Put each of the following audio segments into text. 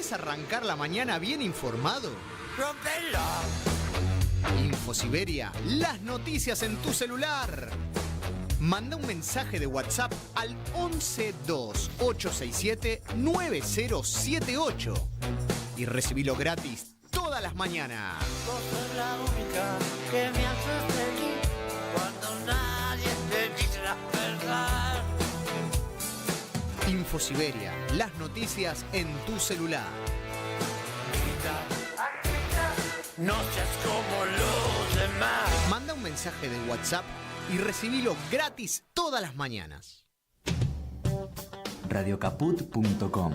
¿Querés arrancar la mañana bien informado? ¡Rompelo! InfoSiberia, las noticias en tu celular. Manda un mensaje de WhatsApp al 1128679078 y recibilo gratis todas las mañanas. Vos sos la única que me hace feliz cuando nadie te dice la verdad. InfoSiberia, las noticias en tu celular. No seas como los demás. Manda un mensaje de WhatsApp y recibilo gratis todas las mañanas. Radiocaput.com.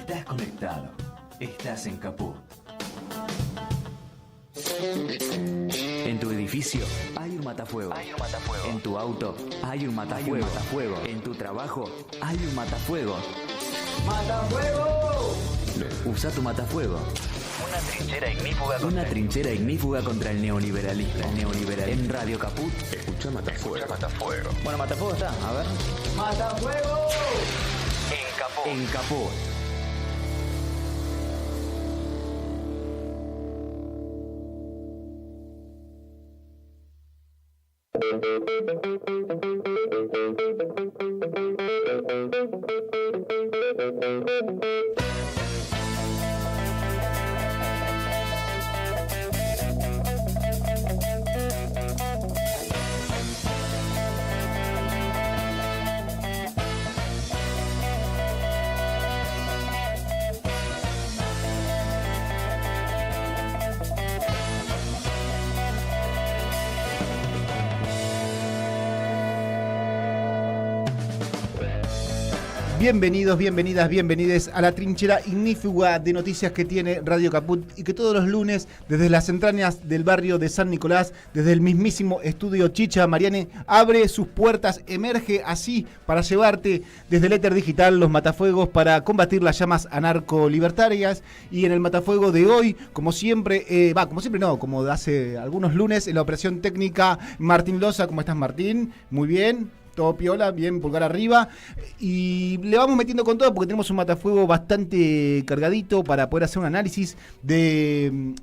Estás conectado. Estás en Caput. En tu edificio hay un matafuego. En tu auto hay un matafuego. En tu trabajo hay un matafuego. ¡Matafuego! Usa tu matafuego. Una trinchera ignífuga contra el neoliberalismo. En Radio Caput. Escucha Matafuego. Bueno, matafuego está, a ver. ¡Matafuego! En Caput. Bienvenidos, bienvenidas, bienvenides a la trinchera ignífuga de noticias que tiene Radio Caput y que todos los lunes, desde las entrañas del barrio de San Nicolás, desde el mismísimo estudio Chicha Mariani, abre sus puertas, emerge así para llevarte desde el éter digital los matafuegos para combatir las llamas anarco-libertarias. Y en el matafuego de hoy, como siempre como de hace algunos lunes, en la operación técnica, Martín Loza. ¿Cómo estás, Martín? Muy bien. Todo piola, bien, pulgar arriba. Y le vamos metiendo con todo porque tenemos un matafuego bastante cargadito para poder hacer un análisis de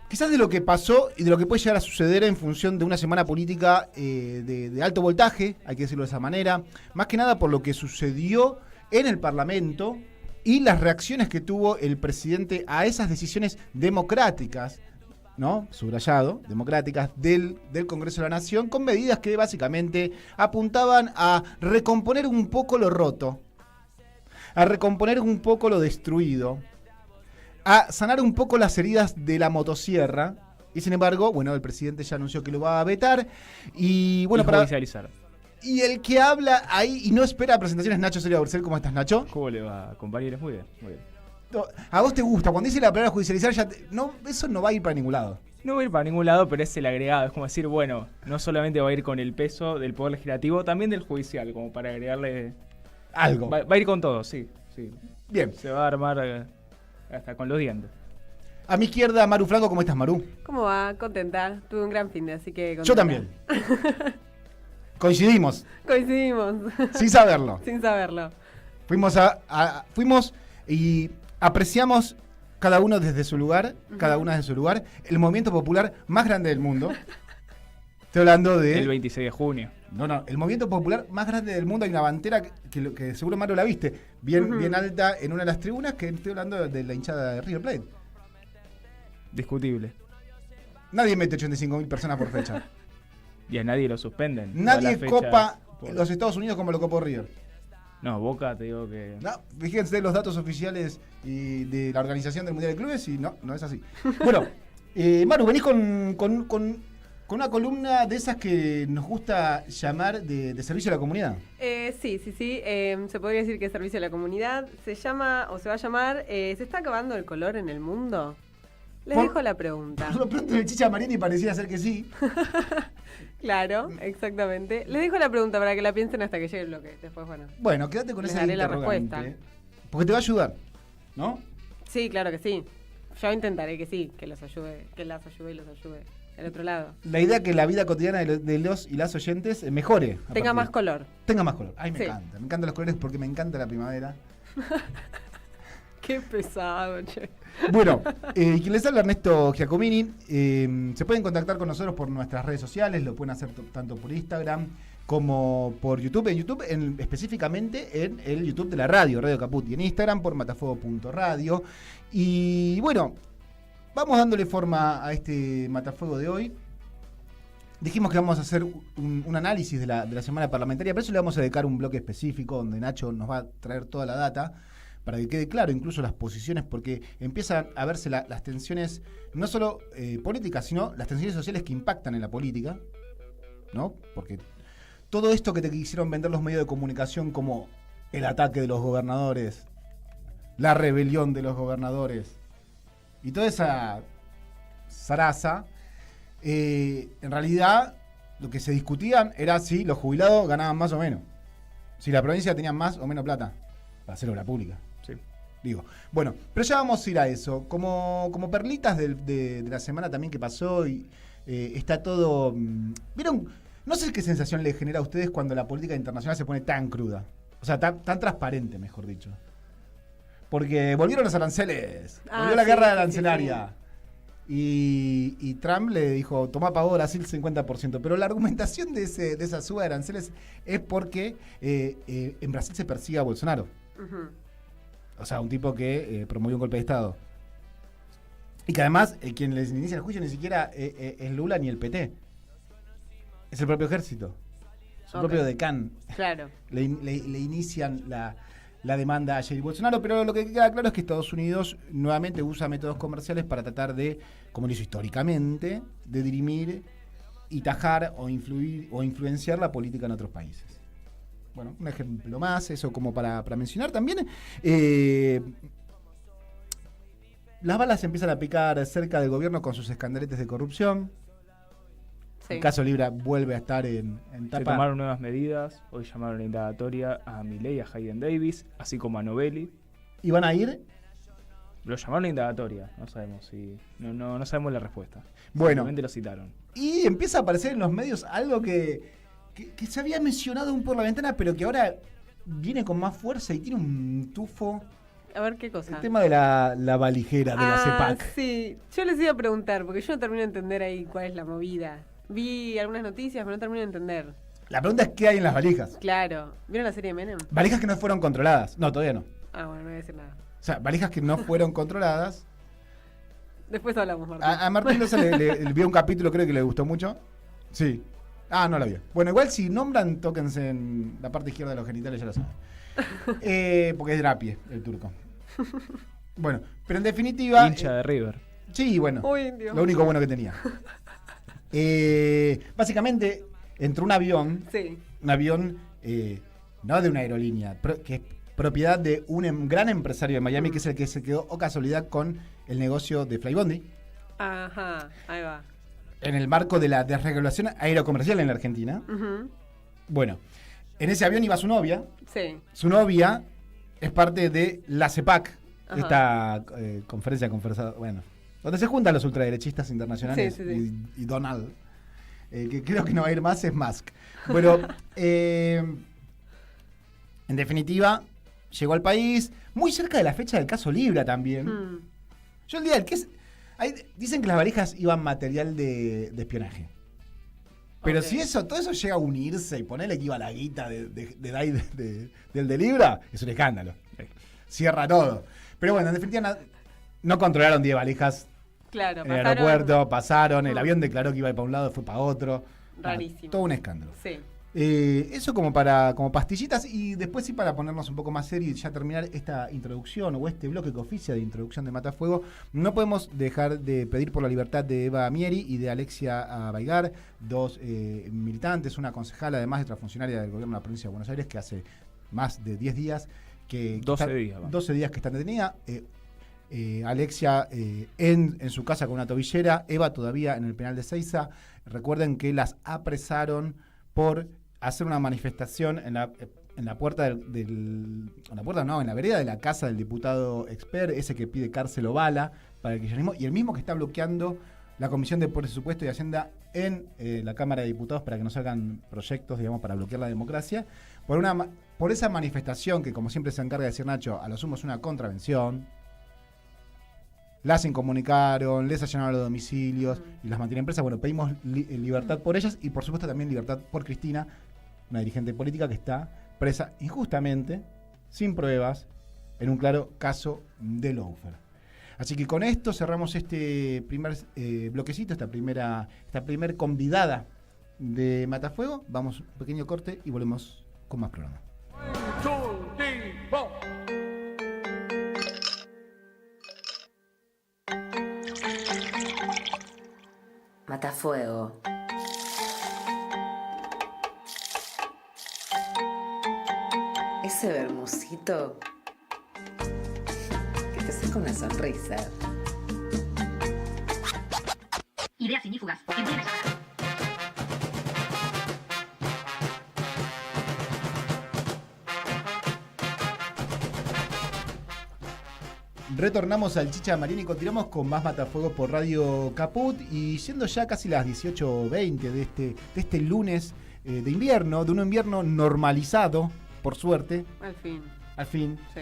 quizás de lo que pasó y de lo que puede llegar a suceder en función de una semana política de alto voltaje, hay que decirlo de esa manera. Más que nada por lo que sucedió en el Parlamento y las reacciones que tuvo el presidente a esas decisiones democráticas, ¿no? Subrayado, democráticas del Congreso de la Nación, con medidas que básicamente apuntaban a recomponer un poco lo roto, a recomponer un poco lo destruido, a sanar un poco las heridas de la motosierra. Y sin embargo, bueno, el presidente ya anunció que lo va a vetar y bueno, para judicializar. Y el que habla ahí y no espera presentaciones, Nacho Soria Bursel. ¿Cómo estás, Nacho? ¿Cómo le va, compañeros? Muy bien, muy bien. A vos te gusta, cuando dice la palabra judicializar, eso no va a ir para ningún lado. No va a ir para ningún lado, pero es el agregado. Es como decir, bueno, no solamente va a ir con el peso del Poder Legislativo, también del Judicial, como para agregarle algo. Va a ir con todo, sí. Bien. Se va a armar hasta con los dientes. A mi izquierda, Maru Franco. ¿Cómo estás, Maru? ¿Cómo va? Contenta. Tuve un gran fin de, así que contenta. Yo también. Coincidimos. Sin saberlo. Sin saberlo. Fuimos y apreciamos cada uno desde su lugar, cada una desde su lugar, el movimiento popular más grande del mundo. Estoy hablando de... El 26 de junio. No, el movimiento popular más grande del mundo. Hay una bandera que seguro, Maru, la viste, bien alta en una de las tribunas, que estoy hablando de la hinchada de River Plate. Discutible. Nadie mete 85.000 personas por fecha. Y a nadie lo suspenden. Nadie copa los Estados Unidos como lo copó River. No, Boca te digo que... No, fíjense los datos oficiales y de la organización del Mundial de Clubes y no es así. Bueno, Maru, venís con una columna de esas que nos gusta llamar de servicio a la comunidad. Sí. Se podría decir que es servicio a la comunidad. Se llama, o se va a llamar, ¿se está acabando el color en el mundo? Les dejo la pregunta. Por lo pronto el Chicha Mariani parecía ser que sí. Claro, exactamente. Les dejo la pregunta para que la piensen hasta que llegue el bloque. Después, bueno, quédate con esa interrogante. La respuesta. Porque te va a ayudar, ¿no? Sí, claro que sí. Yo intentaré que sí, que las ayude y los ayude del otro lado. La idea es que la vida cotidiana de los y las oyentes mejore. Tenga más color. Tenga más color. Ay, me encanta. Me encantan los colores porque me encanta la primavera. Qué pesado, che. Bueno, quien les habla, Ernesto Giacomini. Se pueden contactar con nosotros por nuestras redes sociales, lo pueden hacer tanto por Instagram como por YouTube. En YouTube, específicamente en el YouTube de la radio, Radio Caput, y en Instagram por matafuego.radio. Y bueno, vamos dándole forma a este Matafuego de hoy. Dijimos que vamos a hacer un análisis de la semana parlamentaria, pero eso le vamos a dedicar un bloque específico donde Nacho nos va a traer toda la data para que quede claro incluso las posiciones, porque empiezan a verse las tensiones, no solo políticas, sino las tensiones sociales que impactan en la política, ¿no? Porque todo esto que te quisieron vender los medios de comunicación como el ataque de los gobernadores, la rebelión de los gobernadores y toda esa zaraza, en realidad lo que se discutían era si los jubilados ganaban más o menos, si la provincia tenía más o menos plata para hacer obra pública. Sí. Digo, bueno, pero ya vamos a ir a eso. Como perlitas de la semana también que pasó y está todo... ¿Vieron? No sé qué sensación les genera a ustedes cuando la política internacional se pone tan cruda. O sea, tan transparente, mejor dicho. Porque volvieron los aranceles. Volvió la guerra arancelaria. Y Trump le dijo, toma pago Brasil 50%. Pero la argumentación de esa suba de aranceles es porque en Brasil se persigue a Bolsonaro. Ujú. O sea, un tipo que promovió un golpe de Estado. Y que además, quien les inicia el juicio ni siquiera es Lula ni el PT. Es el propio ejército. Su propio decán. Claro. Le inician la demanda a Jair Bolsonaro, pero lo que queda claro es que Estados Unidos nuevamente usa métodos comerciales para tratar de, como lo hizo históricamente, de dirimir y tajar o influir o influenciar la política en otros países. Bueno, un ejemplo más, eso como para mencionar también. Las balas empiezan a picar cerca del gobierno con sus escandaletes de corrupción. Sí. El caso Libra vuelve a estar en Se tapa. tomaron nuevas medidas. Hoy llamaron a indagatoria a Milei y a Hayden Davis, así como a Novelli. ¿Y van a ir? Lo llamaron a indagatoria. No sabemos si. No sabemos la respuesta. Bueno. Simplemente lo citaron. Y empieza a aparecer en los medios algo que se había mencionado un por la ventana, pero que ahora viene con más fuerza y tiene un tufo. A ver qué cosa. El tema de la valijera, de la CEPAC. Sí, yo les iba a preguntar, porque yo no termino de entender ahí cuál es la movida. Vi algunas noticias, pero no termino de entender. La pregunta es qué hay en las valijas. Claro. ¿Vieron la serie de Menem? Valijas que no fueron controladas. No, todavía no. Ah, bueno, no voy a decir nada. O sea, valijas que no fueron controladas. Después hablamos, Martín. A Martín Loza le vio un capítulo, creo que le gustó mucho. Sí. Ah, no la vio. Bueno, igual si nombran, tóquense en la parte izquierda de los genitales, ya lo saben. Porque es Drapie, el turco. Bueno, pero en definitiva... Hincha de River. Sí, bueno. Uy, Dios. Lo único bueno que tenía. Básicamente, entró un avión. Sí. Un avión, no de una aerolínea, que es propiedad de un gran empresario de Miami, que es el que se quedó, o casualidad, con el negocio de Flybondi. Ajá, ahí va. En el marco de la desregulación aerocomercial en la Argentina. Ujú. Bueno, en ese avión iba su novia. Sí. Su novia es parte de la CEPAC, Ajá. esta conferencia, bueno, donde se juntan los ultraderechistas internacionales Sí, sí, sí. Y Donald, que creo que no va a ir más, es Musk. Pero, en definitiva, llegó al país muy cerca de la fecha del caso Libra también. Mm. Yo el día del que dicen que las valijas iban material de espionaje. Pero Ok. si todo eso llega a unirse y ponerle que iba la guita del de Libra, es un escándalo. Cierra todo. Pero bueno, en definitiva no controlaron 10 valijas Claro, en el aeropuerto, pasaron, el avión declaró que iba para un lado, fue para otro. Rarísimo. Todo un escándalo. Sí. Eso como pastillitas, y después sí, para ponernos un poco más serios y ya terminar esta introducción o este bloque que oficia de introducción de Matafuego, no podemos dejar de pedir por la libertad de Eva Mieri y de Alexia Baigar, dos militantes, una concejala, además de otra funcionaria del gobierno de la provincia de Buenos Aires, que hace más de 10 días 12 días que están detenidas. Alexia en su casa con una tobillera, Eva todavía en el penal de Seiza. Recuerden que las apresaron por hacer una manifestación en la puerta en la vereda de la casa del diputado Expert, ese que pide cárcel o bala para el kirchnerismo, y el mismo que está bloqueando la Comisión de Presupuesto y Hacienda en la Cámara de Diputados para que no salgan proyectos, digamos, para bloquear la democracia, por esa manifestación que, como siempre se encarga de decir Nacho, a lo sumo es una contravención. Las incomunicaron, les allanaron los domicilios y las mantienen presas. Bueno, pedimos libertad por ellas y por supuesto también libertad por Cristina, una dirigente política que está presa injustamente, sin pruebas, en un claro caso de lawfare. Así que con esto cerramos este primer bloquecito, esta primer convidada de Matafuego. Vamos, un pequeño corte y volvemos con más programa. Matafuego. Ese bermucito que te saca una sonrisa. Ideas ignífugas. Empieza. Retornamos al Chicha Mariani y continuamos con más Matafuego por Radio Caput y siendo ya casi las 18:20 de este lunes de invierno, de un invierno normalizado, por suerte. Al fin. Sí.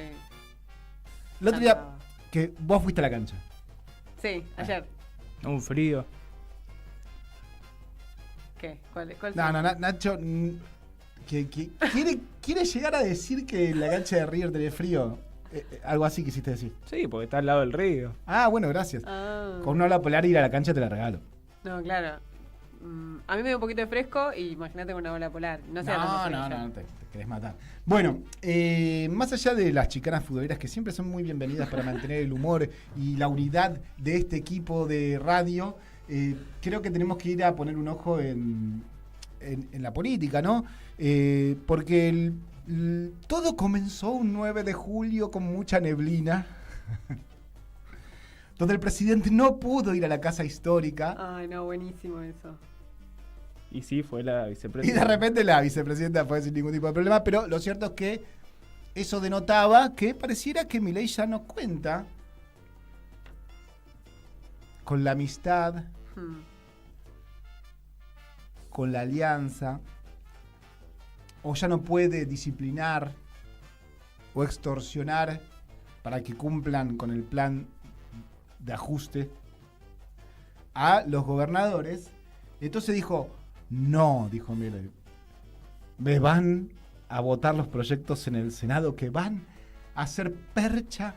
El otro día que vos fuiste a la cancha. Sí, ayer. Un frío. ¿Qué? ¿Cuál Nacho, que quiere llegar a decir que la cancha de River tiene frío. Algo así quisiste decir. Sí, porque está al lado del río. Ah, bueno, gracias. Con una ola polar ir a la cancha te la regalo. No, claro. A mí me dio un poquito de fresco y imagínate con una ola polar. No, te querés matar. Bueno, más allá de las chicanas futboleras que siempre son muy bienvenidas para mantener el humor y la unidad de este equipo de radio, creo que tenemos que ir a poner un ojo en la política, ¿no? Porque todo comenzó un 9 de julio con mucha neblina, donde el presidente no pudo ir a la Casa Histórica. Ay, no, buenísimo eso. Y sí, fue la vicepresidenta. Y de repente la vicepresidenta fue sin ningún tipo de problema, pero lo cierto es que eso denotaba que pareciera que Milei ya no cuenta con la amistad, con la alianza, o ya no puede disciplinar o extorsionar para que cumplan con el plan de ajuste a los gobernadores. Entonces dijo, Milei, me van a votar los proyectos en el Senado que van a hacer percha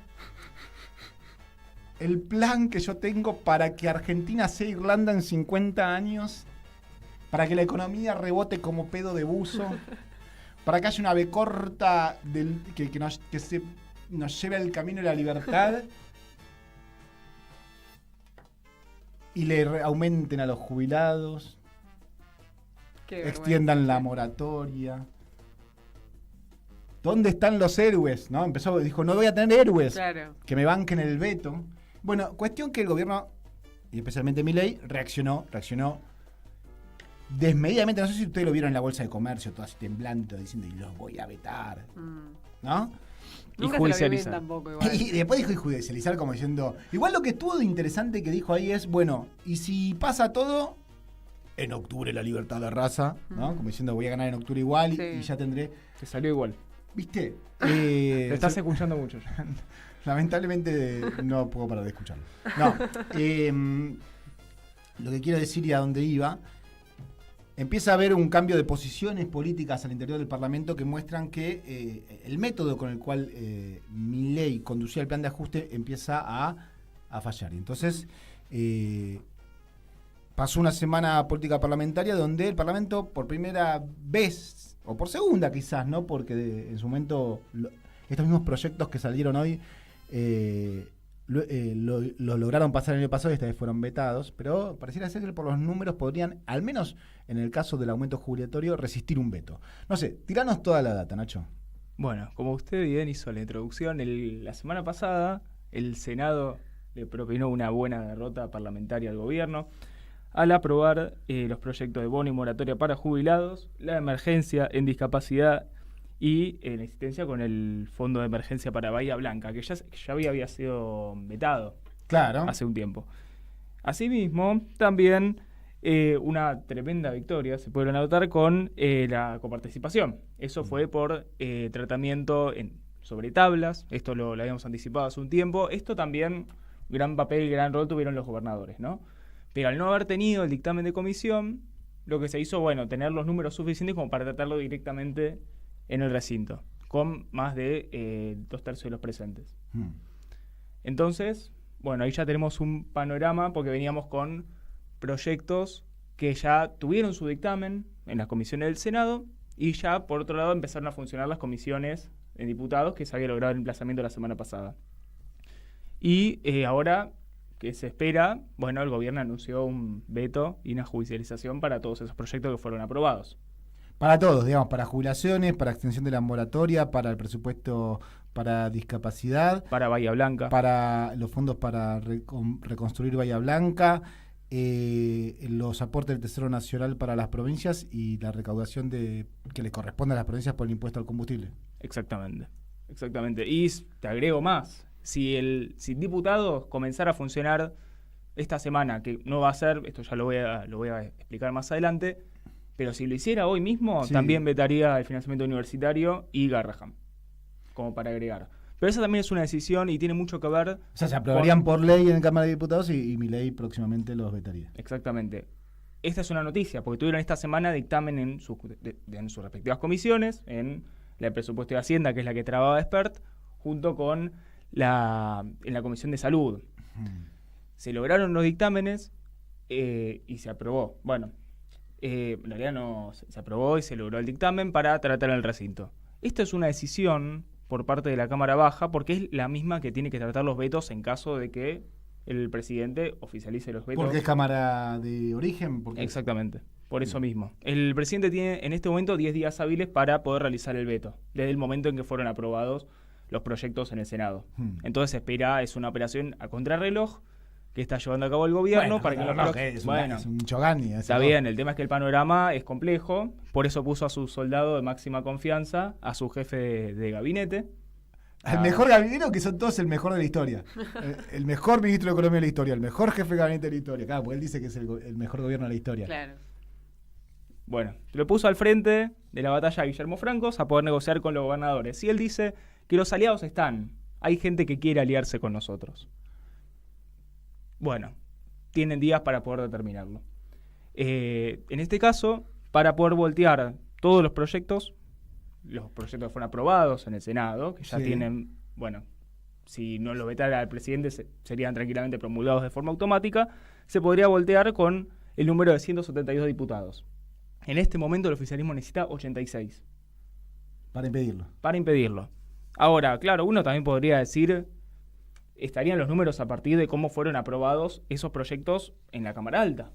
el plan que yo tengo para que Argentina sea Irlanda en 50 años, para que la economía rebote como pedo de buzo, para que haya una B corta que nos lleve al camino de la libertad y le aumenten a los jubilados, extiendan la moratoria. ¿Dónde están los héroes? ¿No? Dijo, no voy a tener héroes, claro, que me banquen el veto. Bueno, cuestión que el gobierno, y especialmente Milei, reaccionó desmedidamente. No sé si ustedes lo vieron en la Bolsa de Comercio, todo así temblante, diciendo, y los voy a vetar. ¿No? Y judicializar. Tampoco, igual. Y después dijo y judicializar, como diciendo, igual lo que estuvo de interesante que dijo ahí es, bueno, y si pasa todo, en octubre la libertad de raza, ¿no? Como diciendo, voy a ganar en octubre igual, sí, y ya tendré. Te salió igual. ¿Viste? Te estás escuchando mucho ya. Lamentablemente no puedo parar de escucharlo. No. Lo que quiero decir y a dónde iba, empieza a haber un cambio de posiciones políticas al interior del Parlamento que muestran que el método con el cual Milei conducía el plan de ajuste empieza a fallar. Y entonces pasó una semana política parlamentaria donde el Parlamento por primera vez, o por segunda quizás, ¿no? Porque en su momento estos mismos proyectos que salieron hoy lo lograron pasar el año pasado y esta vez fueron vetados, pero pareciera ser que por los números podrían, al menos en el caso del aumento jubilatorio, resistir un veto. No sé, tiranos toda la data, Nacho. Bueno, como usted bien hizo la introducción, la semana pasada el Senado le propinó una buena derrota parlamentaria al gobierno al aprobar los proyectos de bono y moratoria para jubilados, la emergencia en discapacidad y la insistencia con el Fondo de Emergencia para Bahía Blanca, que ya había sido vetado, claro, hace un tiempo. Asimismo, también una tremenda victoria, se pudieron anotar con la coparticipación. Eso fue por tratamiento sobre tablas, esto lo habíamos anticipado hace un tiempo. Esto también, gran papel, gran rol tuvieron los gobernadores, ¿no? Pero al no haber tenido el dictamen de comisión, lo que se hizo, tener los números suficientes como para tratarlo directamente en el recinto, con más de 2/3 de los presentes. Entonces, ahí ya tenemos un panorama, porque veníamos con proyectos que ya tuvieron su dictamen en las comisiones del Senado, y ya, por otro lado, empezaron a funcionar las comisiones de diputados, que se había logrado el emplazamiento la semana pasada. Y ahora que se espera, el gobierno anunció un veto y una judicialización para todos esos proyectos que fueron aprobados. Para todos, digamos, para jubilaciones, para extensión de la moratoria, para el presupuesto para discapacidad. Para Bahía Blanca. Para los fondos para reconstruir Bahía Blanca, los aportes del Tesoro Nacional para las provincias y la recaudación que les corresponde a las provincias por el impuesto al combustible. Exactamente. Y te agrego más. Si diputados comenzara a funcionar esta semana, que no va a ser, esto ya lo voy a explicar más adelante, pero si lo hiciera hoy mismo, también vetaría el financiamiento universitario y Garrahan, como para agregar. Pero esa también es una decisión y tiene mucho que ver... O sea, se aprobarían por ley en la Cámara de Diputados y mi ley próximamente los vetaría. Exactamente. Esta es una noticia, porque tuvieron esta semana dictamen en sus respectivas comisiones, en la de Presupuesto de Hacienda, que es la que trababa Expert, junto con en la Comisión de Salud. Se lograron los dictámenes y se aprobó. En realidad no se aprobó y se logró el dictamen para tratar el recinto. Esto es una decisión por parte de la Cámara Baja, porque es la misma que tiene que tratar los vetos en caso de que el presidente oficialice los vetos. ¿Porque es Cámara de origen? Exactamente, por eso mismo. El presidente tiene en este momento 10 días hábiles para poder realizar el veto, desde el momento en que fueron aprobados los proyectos en el Senado. Entonces es una operación a contrarreloj que está llevando a cabo el gobierno para que es un chogani. Está bien, el tema es que el panorama es complejo, por eso puso a su soldado de máxima confianza, a su jefe de gabinete. Al mejor gabinete, que son todos el mejor de la historia. El mejor ministro de Economía de la historia, el mejor jefe de gabinete de la historia. Claro, porque él dice que es el mejor gobierno de la historia. Claro. Lo puso al frente de la batalla a Guillermo Francos a poder negociar con los gobernadores. Y él dice que los aliados están. Hay gente que quiere aliarse con nosotros. Tienen días para poder determinarlo. En este caso, para poder voltear todos los proyectos que fueron aprobados en el Senado, que ya tienen, si no lo vetara el presidente, serían tranquilamente promulgados de forma automática, se podría voltear con el número de 172 diputados. En este momento el oficialismo necesita 86. Para impedirlo. Ahora, claro, uno también podría decir... estarían los números a partir de cómo fueron aprobados esos proyectos en la Cámara Alta.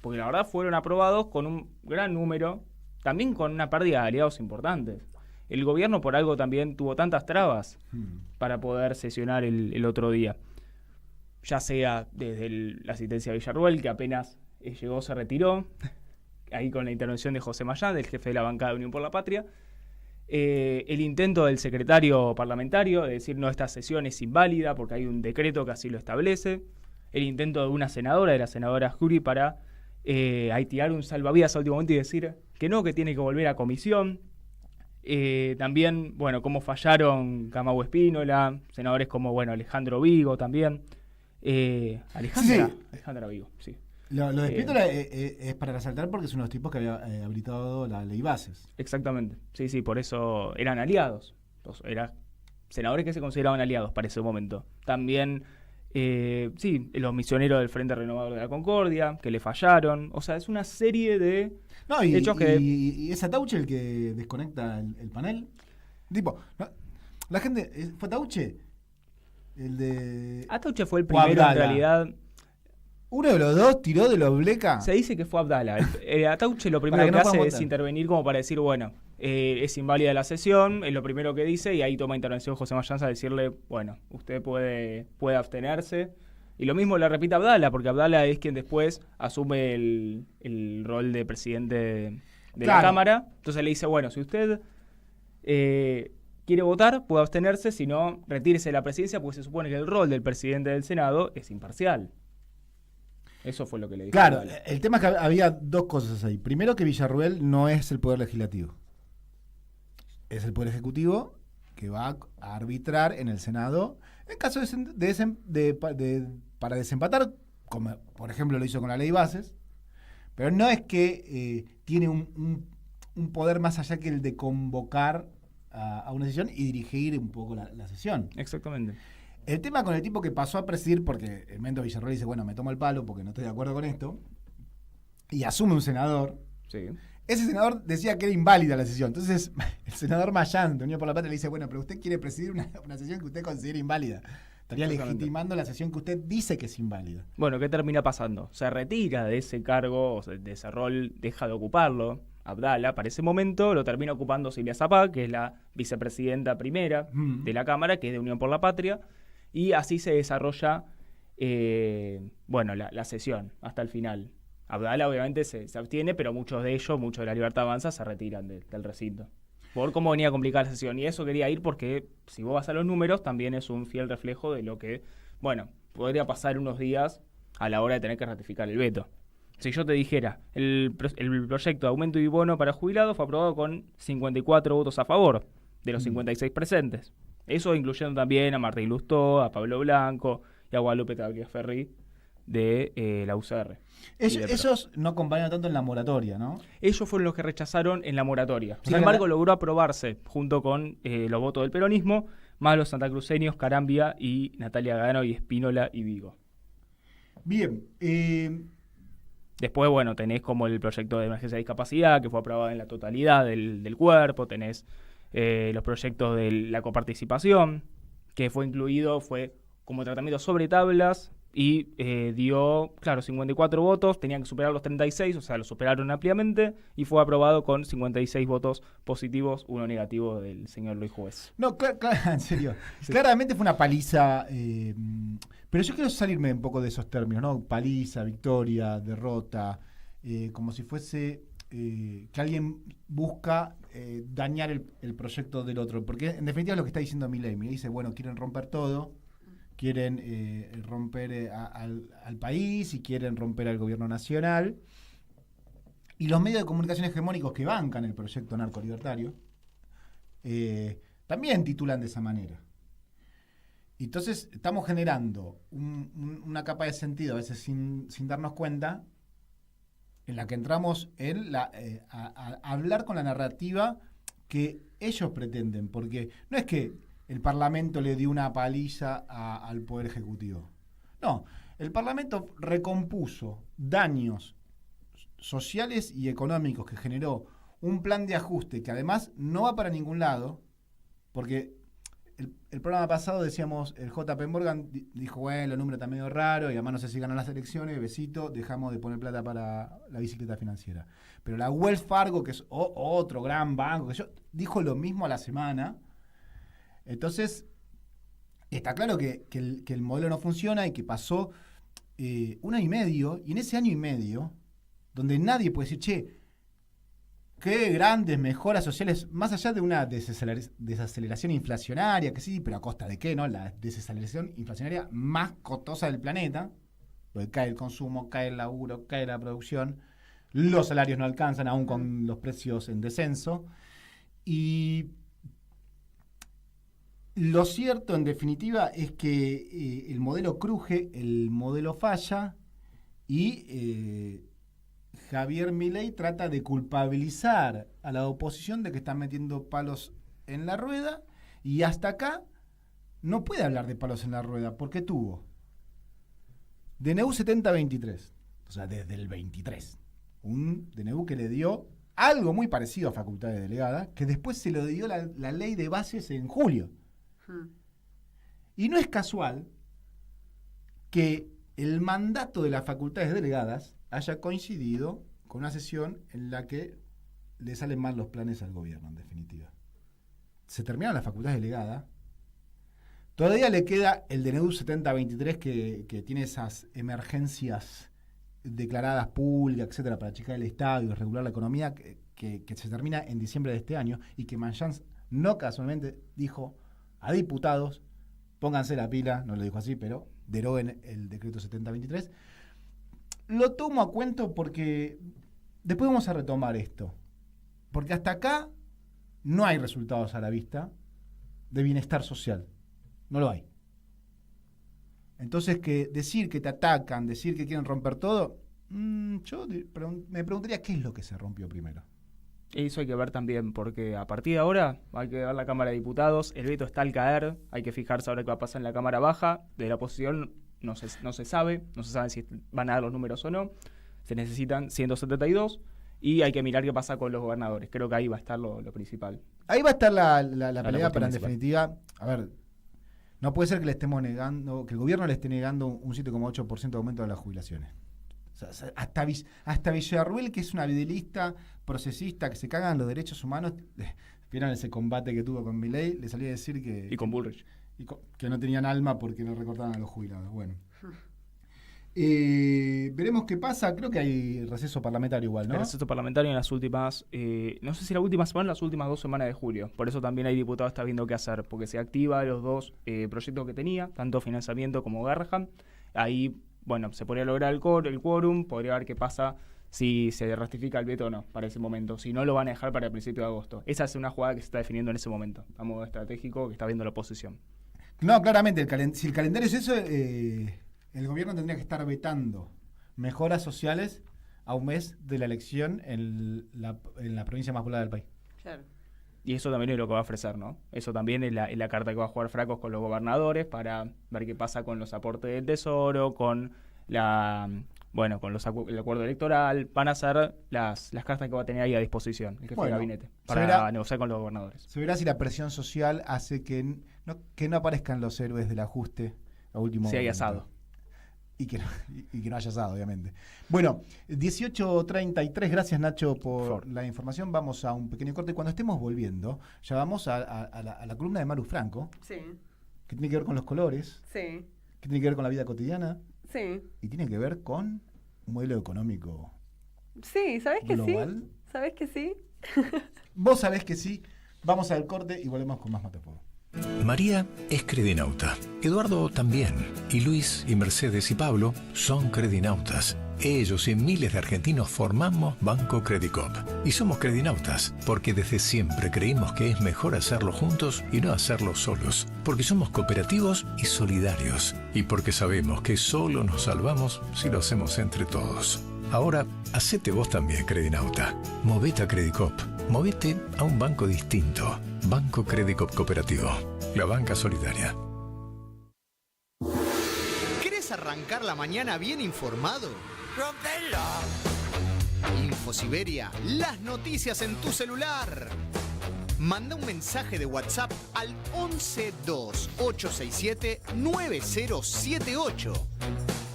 Porque la verdad fueron aprobados con un gran número, también con una pérdida de aliados importantes. El gobierno por algo también tuvo tantas trabas para poder sesionar el otro día. Ya sea desde la asistencia de Villarruel, que apenas llegó se retiró, ahí con la intervención de José Mayán, del jefe de la bancada de Unión por la Patria, el intento del secretario parlamentario de decir no, esta sesión es inválida porque hay un decreto que así lo establece, el intento de una senadora, de la senadora Jury, para ahí tirar un salvavidas al último momento y decir que no, que tiene que volver a comisión. También, cómo fallaron Camagüe Espínola, senadores como, Alejandro Vigo también. Alejandra Vigo, sí. Lo de Espínola es para resaltar porque es uno de los tipos que había habilitado la ley bases. Exactamente, sí, por eso eran aliados. Eran senadores que se consideraban aliados para ese momento. También, los misioneros del Frente Renovador de la Concordia, que le fallaron. O sea, es una serie de hechos que... Y es Atauche el que desconecta el panel. La gente... ¿Fue Atauche? El de... Atauche fue el primero, en realidad... ¿Uno de los dos tiró de los Bleca? Se dice que fue Abdala. Atauche lo primero que hace es intervenir como para decir, es inválida la sesión, es lo primero que dice, y ahí toma intervención José Mayans a decirle, usted puede abstenerse. Y lo mismo le repite Abdala, porque Abdala es quien después asume el rol de presidente de la Cámara. Entonces le dice, si usted quiere votar, puede abstenerse, si no, retírese de la presidencia, porque se supone que el rol del presidente del Senado es imparcial. Eso fue lo que le dije. Claro, Abdala. el tema es que había dos cosas ahí. Primero, que Villarruel no es el poder legislativo. Es el poder ejecutivo que va a arbitrar en el Senado en caso para desempatar, como por ejemplo lo hizo con la ley bases, pero no es que tiene un poder más allá que el de convocar a una sesión y dirigir un poco la sesión. Exactamente. El tema con el tipo que pasó a presidir, porque el Mendo Villarroel dice, bueno, me tomo el palo porque no estoy de acuerdo con esto, y asume un senador. Sí. Ese senador decía que era inválida la sesión. Entonces, el senador Mayán, de Unión por la Patria, le dice, bueno, pero usted quiere presidir una sesión que usted considera inválida. Estaría legitimando la sesión que usted dice que es inválida. Bueno, ¿qué termina pasando? Se retira de ese cargo, o sea, de ese rol, deja de ocuparlo. Abdala, para ese momento, lo termina ocupando Silvia Zapag, que es la vicepresidenta primera de la Cámara, que es de Unión por la Patria, y así se desarrolla la sesión hasta el final. Abdala obviamente se abstiene, pero muchos de ellos, muchos de la Libertad Avanza, se retiran del recinto. Por cómo venía complicada la sesión. Y eso quería ir porque, si vos vas a los números, también es un fiel reflejo de lo que, podría pasar unos días a la hora de tener que ratificar el veto. Si yo te dijera, el proyecto de aumento y bono para jubilados fue aprobado con 54 votos a favor de los 56 presentes. Eso incluyendo también a Martín Lustó, a Pablo Blanco y a Guadalupe Tagliaferri de la UCR. Esos no acompañaron tanto en la moratoria, ¿no? Ellos fueron los que rechazaron en la moratoria. Sin embargo, logró aprobarse junto con los votos del peronismo, más los santacruceños Carambia y Natalia Gano y Espínola y Vigo. Bien. Después, tenés como el proyecto de emergencia de discapacidad, que fue aprobado en la totalidad del cuerpo. Tenés los proyectos de la coparticipación, que fue como tratamiento sobre tablas y dio, 54 votos. Tenían que superar los 36, o sea, lo superaron ampliamente y fue aprobado con 56 votos positivos, uno negativo del señor Luis Juez. No, en serio. Sí. Claramente fue una paliza, pero yo quiero salirme un poco de esos términos, ¿no? Paliza, victoria, derrota, como si fuese que alguien busca dañar el proyecto del otro, porque en definitiva es lo que está diciendo Milei. Milei dice, quieren romper todo, quieren romper al país y quieren romper al gobierno nacional. Y los medios de comunicación hegemónicos que bancan el proyecto narco-libertario también titulan de esa manera. Entonces estamos generando una capa de sentido, a veces sin darnos cuenta, en la que entramos a hablar con la narrativa que ellos pretenden, porque no es que el Parlamento le dio una paliza al Poder Ejecutivo. No, el Parlamento recompuso daños sociales y económicos que generó un plan de ajuste que además no va para ningún lado, porque el programa pasado decíamos, el JP Morgan dijo, el número está medio raro y además no sé si ganan las elecciones, besito, dejamos de poner plata para la bicicleta financiera. Pero la Wells Fargo, que es otro gran banco, dijo lo mismo a la semana. Entonces, está claro que el modelo no funciona y que pasó un año y medio, y en ese año y medio, donde nadie puede decir, che, qué grandes mejoras sociales, más allá de una desaceleración inflacionaria, que sí, pero a costa de qué, ¿no? La desaceleración inflacionaria más costosa del planeta, porque cae el consumo, cae el laburo, cae la producción, los salarios no alcanzan aún con los precios en descenso, y lo cierto, en definitiva, es que el modelo cruje, el modelo falla, y Javier Milei trata de culpabilizar a la oposición de que están metiendo palos en la rueda, y hasta acá no puede hablar de palos en la rueda, porque tuvo DNU 70-23, o sea, desde el 23, un DNU que le dio algo muy parecido a facultades delegadas, que después se lo dio la ley de bases en julio. Y no es casual que el mandato de las facultades delegadas haya coincidido con una sesión en la que le salen mal los planes al gobierno, en definitiva. Se terminaron las facultades delegadas. Todavía le queda el DNU 70-23 que tiene esas emergencias declaradas públicas, etcétera, para achicar el Estado y regular la economía, que se termina en diciembre de este año, y que Mayans no casualmente dijo a diputados, pónganse la pila, no lo dijo así, pero deroguen el decreto 70-23. lo tomo a cuento porque después vamos a retomar esto. Porque hasta acá no hay resultados a la vista de bienestar social. No lo hay. Entonces, decir que te atacan, decir que quieren romper todo, yo me preguntaría qué es lo que se rompió primero. Eso hay que ver también, porque a partir de ahora hay que ver la Cámara de Diputados, el veto está al caer, hay que fijarse ahora qué va a pasar en la Cámara Baja, de la oposición no se sabe si van a dar los números o no, se necesitan 172 y hay que mirar qué pasa con los gobernadores, creo que ahí va a estar lo principal. Ahí va a estar la pelea, pero en principal. definitiva, a ver, no puede ser que le estemos negando, que el gobierno le esté negando un 7,8% de aumento de las jubilaciones. O sea, hasta Villarruel, que es una videolista procesista, que se cagan los derechos humanos, vieron ese combate que tuvo con Milei, le salía a decir que... Y con Bullrich. Que no tenían alma porque no recortaban a los jubilados. Bueno. Veremos qué pasa. Creo que hay receso parlamentario igual, ¿no? El receso parlamentario en las últimas, no sé si la última semana, las últimas 2 semanas de julio. Por eso también hay diputados que están viendo qué hacer, porque se activa los 2 proyectos que tenía, tanto financiamiento como Garrahan. Ahí, bueno, se podría lograr el quórum, podría ver qué pasa si se ratifica el veto o no para ese momento. Si no, lo van a dejar para el principio de agosto. Esa es una jugada que se está definiendo en ese momento, a modo estratégico que está viendo la oposición. No, claramente, si el calendario es eso, el gobierno tendría que estar vetando mejoras sociales a un mes de la elección en la provincia más poblada del país. Claro. Y eso también es lo que va a ofrecer, ¿no? Eso también es la carta que va a jugar Fracos con los gobernadores para ver qué pasa con los aportes del Tesoro, con el acuerdo electoral. Van a ser las cartas que va a tener ahí a disposición el jefe de gabinete para negociar con los gobernadores. Se verá si la presión social hace que no aparezcan los héroes del ajuste a último momento. Si hay asado. Y que no haya asado, obviamente. Bueno, 18:33, gracias Nacho por la información. Vamos a un pequeño corte. Cuando estemos volviendo, ya vamos a la columna de Maru Franco. Sí. Que tiene que ver con los colores. Sí. Que tiene que ver con la vida cotidiana. Sí. Y tiene que ver con un modelo económico. Sí, ¿sabés que global. Sí? ¿Sabés que sí? Vos sabés que sí. Vamos al corte y volvemos con más Matafuego. María es credinauta, Eduardo también, y Luis y Mercedes y Pablo son credinautas. Ellos y miles de argentinos formamos Banco Credicop. Y somos credinautas porque desde siempre creímos que es mejor hacerlo juntos y no hacerlo solos. Porque somos cooperativos y solidarios. Y porque sabemos que solo nos salvamos si lo hacemos entre todos. Ahora, hacete vos también, credinauta. Movete a Credicop. Movete a un banco distinto. Banco Credicop Cooperativo. La banca solidaria. ¿Querés arrancar la mañana bien informado? ¡Rompelo! Infosiberia, las noticias en tu celular. Manda un mensaje de WhatsApp al 1128679078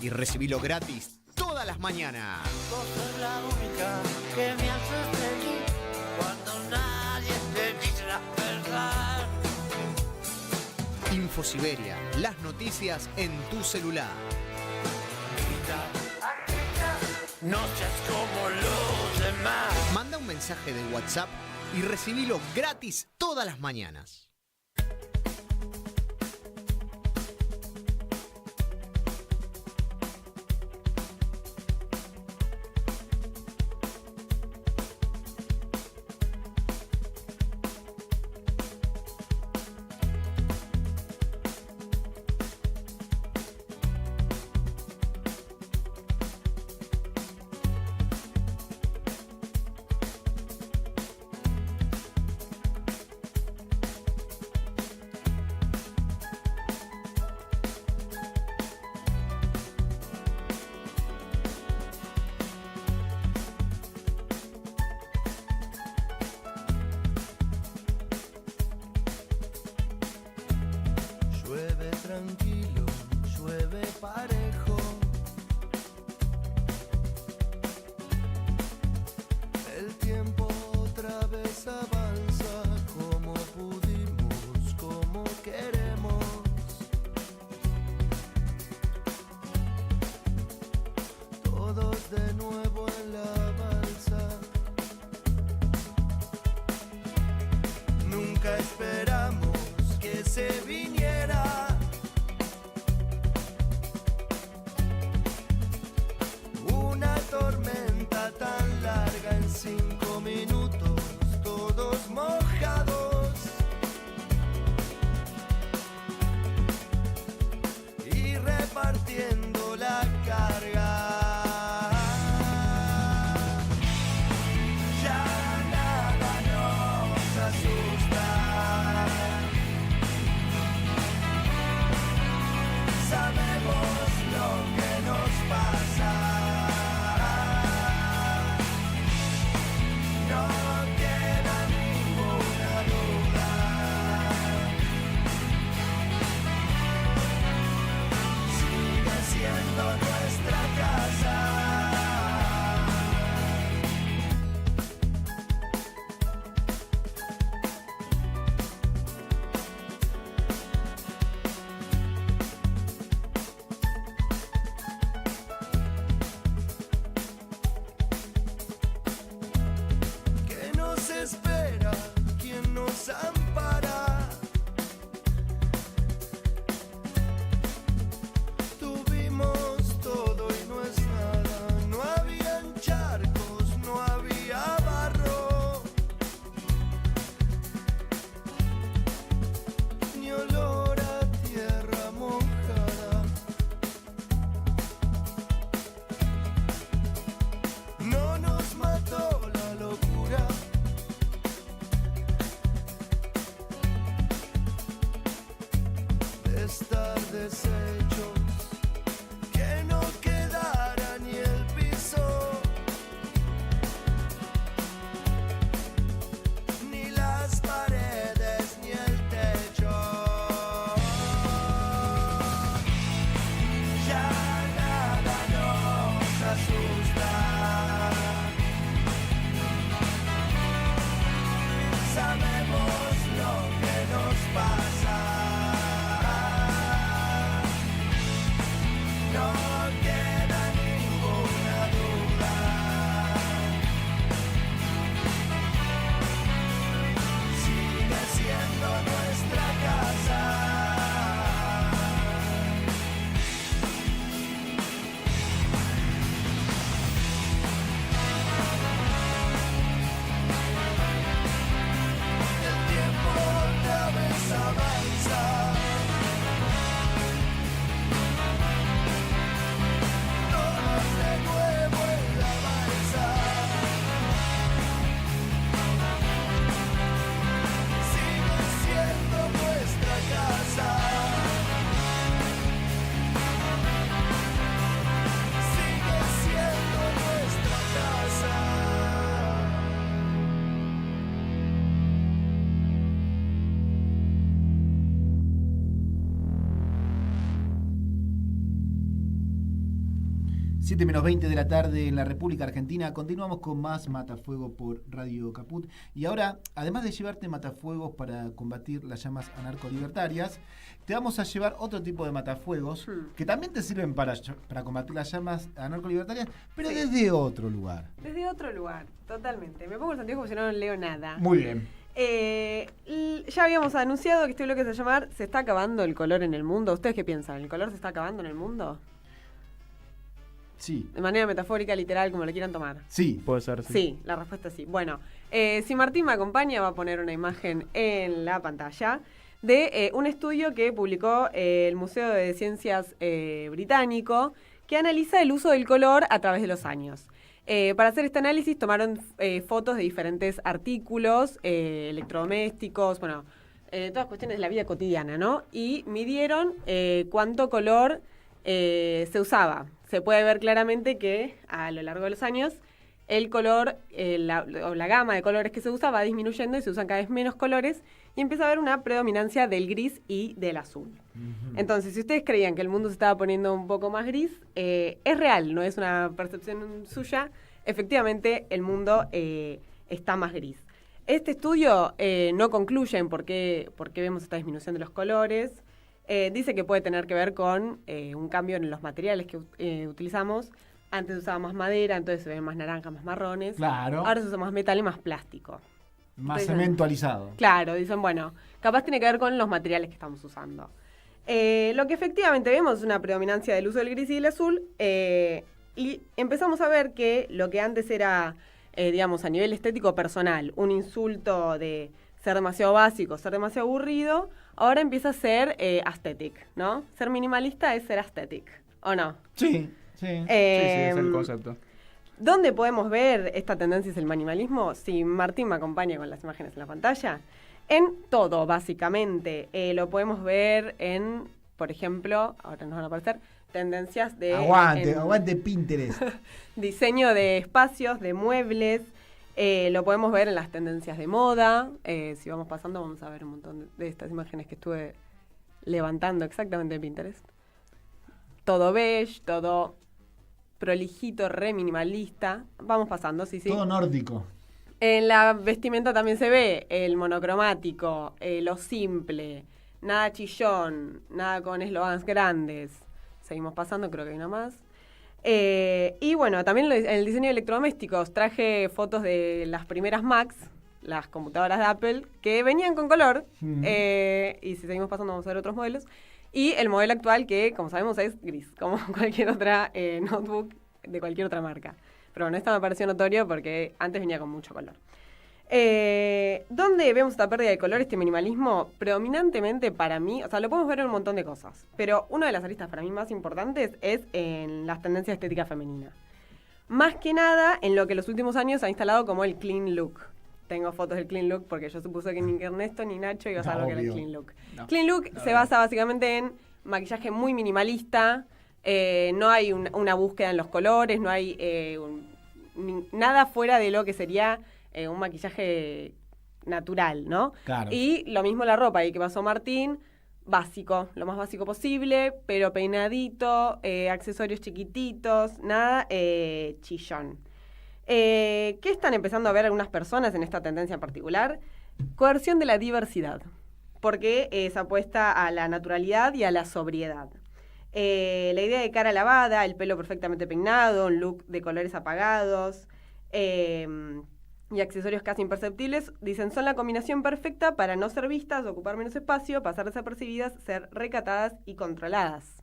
y recibilo gratis todas las mañanas. Vos sos la única que me hace feliz cuando nadie te dice la verdad. Infosiberia, las noticias en tu celular. No seas como los demás. Manda un mensaje de WhatsApp y recibilo gratis todas las mañanas. Llueve tranquilo, llueve parejo. El tiempo otra vez avanza como pudimos, como queremos. Todos de nuevo en la balsa. Nunca esperamos que se viniera. estar deshechos, que no quedara ni el piso, ni las paredes, ni el techo. Ya nada nos asusta. Sabemos lo que nos pasa. No queda ninguna duda. Sigue siendo nuestra casa. El tiempo otra vez avanza. Todos de nuevo en la balsa. Sigue siendo nuestra casa. Sigue siendo nuestra casa. Siete menos 20 de la tarde en la República Argentina. Continuamos con más Matafuego por Radio Caput. Y ahora, además de llevarte matafuegos para combatir las llamas anarcolibertarias, te vamos a llevar otro tipo de matafuegos que también te sirven para combatir las llamas anarcolibertarias, pero desde otro lugar. Desde otro lugar, totalmente. Me pongo el sentido como si no leo nada. Muy bien. Ya habíamos anunciado que este bloque se va a llamar ¿Se está acabando el color en el mundo? ¿Ustedes qué piensan? ¿El color se está acabando en el mundo? Sí. De manera metafórica, literal, como lo quieran tomar. Sí. Puede ser, sí. Sí, la respuesta es sí. Bueno, si Martín me acompaña, va a poner una imagen en la pantalla de un estudio que publicó el Museo de Ciencias Británico, que analiza el uso del color a través de los años. Para hacer este análisis tomaron fotos de diferentes artículos, electrodomésticos, bueno, todas cuestiones de la vida cotidiana, ¿no? Y midieron cuánto color se usaba. Se puede ver claramente que a lo largo de los años el color, o la gama de colores que se usa va disminuyendo y se usan cada vez menos colores y empieza a haber una predominancia del gris y del azul. Entonces, si ustedes creían que el mundo se estaba poniendo un poco más gris, es real, no es una percepción suya. Efectivamente, el mundo está más gris. Este estudio no concluye en por qué vemos esta disminución de los colores. Dice que puede tener que ver con un cambio en los materiales que utilizamos. Antes usábamos madera, entonces se ven más naranjas, más marrones. Claro. Ahora se usa más metal y más plástico. Más Entonces, cementualizado. Claro, dicen, bueno, capaz tiene que ver con los materiales que estamos usando. Lo que efectivamente vemos es una predominancia del uso del gris y del azul. Y empezamos a ver que lo que antes era, digamos, a nivel estético personal, un insulto de ser demasiado básico, ser demasiado aburrido, ahora empieza a ser aesthetic, ¿no? Ser minimalista es ser aesthetic, ¿o no? Sí. Sí, es el concepto. ¿Dónde podemos ver esta tendencia es el minimalismo? Si Martín me acompaña con las imágenes en la pantalla. En todo, básicamente. Lo podemos ver en, por ejemplo, ahora nos van a aparecer, tendencias de... Aguante Pinterest. Diseño de espacios, de muebles. Lo podemos ver en las tendencias de moda. Si vamos pasando vamos a ver un montón de estas imágenes que estuve levantando exactamente en Pinterest. Todo beige, todo prolijito, re minimalista. Vamos pasando, sí. Todo nórdico. En la vestimenta también se ve el monocromático, lo simple, nada chillón, nada con eslogans grandes. Seguimos pasando, creo que hay una más. Y bueno, también en el diseño de electrodomésticos traje fotos de las primeras Macs, las computadoras de Apple, que venían con color. Y si seguimos pasando vamos a ver otros modelos. Y el modelo actual que, como sabemos, es gris, como cualquier otra notebook de cualquier otra marca. Pero bueno, esta me pareció notorio porque antes venía con mucho color. ¿Dónde vemos esta pérdida de color, este minimalismo? Predominantemente para mí, o sea, lo podemos ver en un montón de cosas, pero una de las aristas para mí más importantes es en las tendencias estéticas femeninas. Más que nada en lo que en los últimos años ha instalado como el clean look. Tengo fotos del clean look porque yo supuse que ni Ernesto ni Nacho iba a saber lo que era el clean look. Clean look se basa básicamente en maquillaje muy minimalista, no hay una búsqueda en los colores, no hay nada fuera de lo que sería un maquillaje natural, ¿no? Claro. Y lo mismo la ropa, y que pasó Martín, básico, lo más básico posible, pero peinadito, accesorios chiquititos, nada chillón. ¿Qué están empezando a ver algunas personas en esta tendencia en particular? Coerción de la diversidad, porque se apuesta a la naturalidad y a la sobriedad. La idea de cara lavada, el pelo perfectamente peinado, un look de colores apagados y accesorios casi imperceptibles, dicen, son la combinación perfecta para no ser vistas, ocupar menos espacio, pasar desapercibidas, ser recatadas y controladas.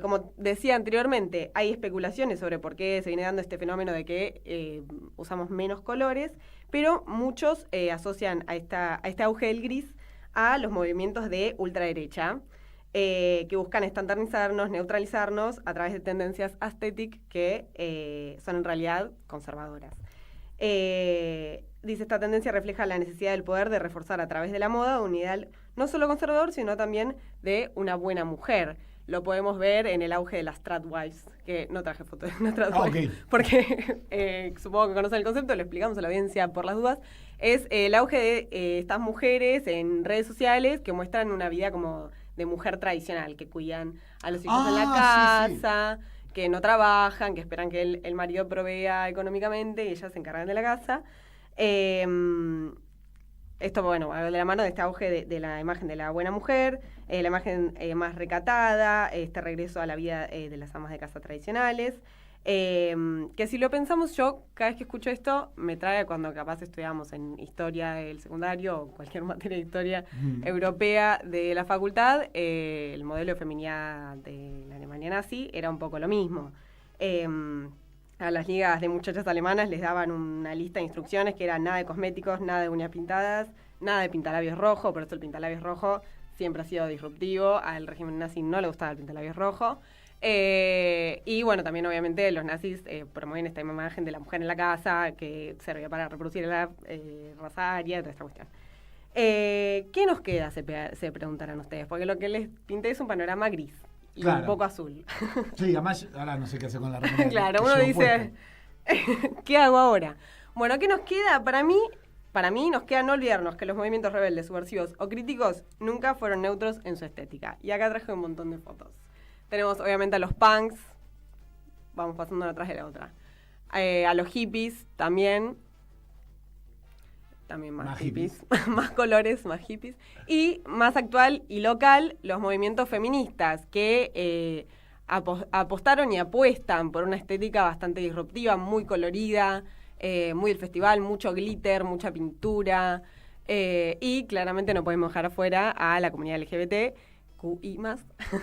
Como decía anteriormente, hay especulaciones sobre por qué se viene dando este fenómeno de que usamos menos colores, pero muchos asocian a este auge del gris a los movimientos de ultraderecha, que buscan estandarizarnos, neutralizarnos a través de tendencias aesthetic que son en realidad conservadoras. Dice, esta tendencia refleja la necesidad del poder de reforzar a través de la moda un ideal no solo conservador, sino también de una buena mujer. Lo podemos ver en el auge de las tradwives, que no traje fotos de una tradwife, porque supongo que conocen el concepto, lo explicamos a la audiencia por las dudas. Es el auge de estas mujeres en redes sociales que muestran una vida como de mujer tradicional, que cuidan a los hijos en la casa, que no trabajan, que esperan que el marido provea económicamente y ellas se encargan de la casa. Esto, bueno, va de la mano de este auge de la imagen de la buena mujer, la imagen más recatada, este regreso a la vida de las amas de casa tradicionales, que si lo pensamos, yo cada vez que escucho esto me trae cuando capaz estudiamos en historia del secundario o cualquier materia de historia europea de la facultad, el modelo de feminidad de la Alemania nazi era un poco lo mismo. A las ligas de muchachas alemanas les daban una lista de instrucciones que era nada de cosméticos, nada de uñas pintadas, nada de pintalabios rojo, por eso el pintalabios rojo siempre ha sido disruptivo, al régimen nazi no le gustaba el pintalabios rojo. Y bueno, también obviamente los nazis promueven esta imagen de la mujer en la casa que servía para reproducir la raza aria y toda esta cuestión. ¿Qué nos queda? Se preguntarán ustedes, porque lo que les pinté es un panorama gris. Y un poco azul. Sí, además ahora no sé qué hacer con la remera. Claro, uno dice, ¿qué hago ahora? Bueno, ¿qué nos queda? Para mí nos queda no olvidarnos que los movimientos rebeldes, subversivos o críticos nunca fueron neutros en su estética. Y acá traje un montón de fotos. Tenemos obviamente a los punks, vamos pasando una atrás de la otra. A los hippies también más hippies, más colores, más hippies. Y más actual y local, los movimientos feministas que apostaron y apuestan por una estética bastante disruptiva, muy colorida, muy del festival, mucho glitter, mucha pintura. Y claramente no podemos dejar afuera a la comunidad LGBT, QI+.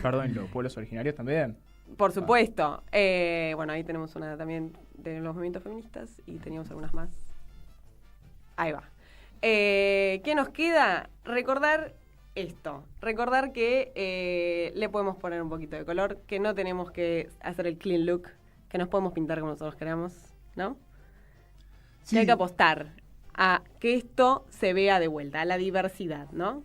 Perdón, los pueblos originarios también. Por supuesto. Bueno, ahí tenemos una también de los movimientos feministas y teníamos algunas más. Ahí va. ¿Qué nos queda? Recordar esto. Recordar que le podemos poner un poquito de color, que no tenemos que hacer el clean look, que nos podemos pintar como nosotros queramos, ¿no? Sí. Que hay que apostar a que esto se vea de vuelta, a la diversidad, ¿no?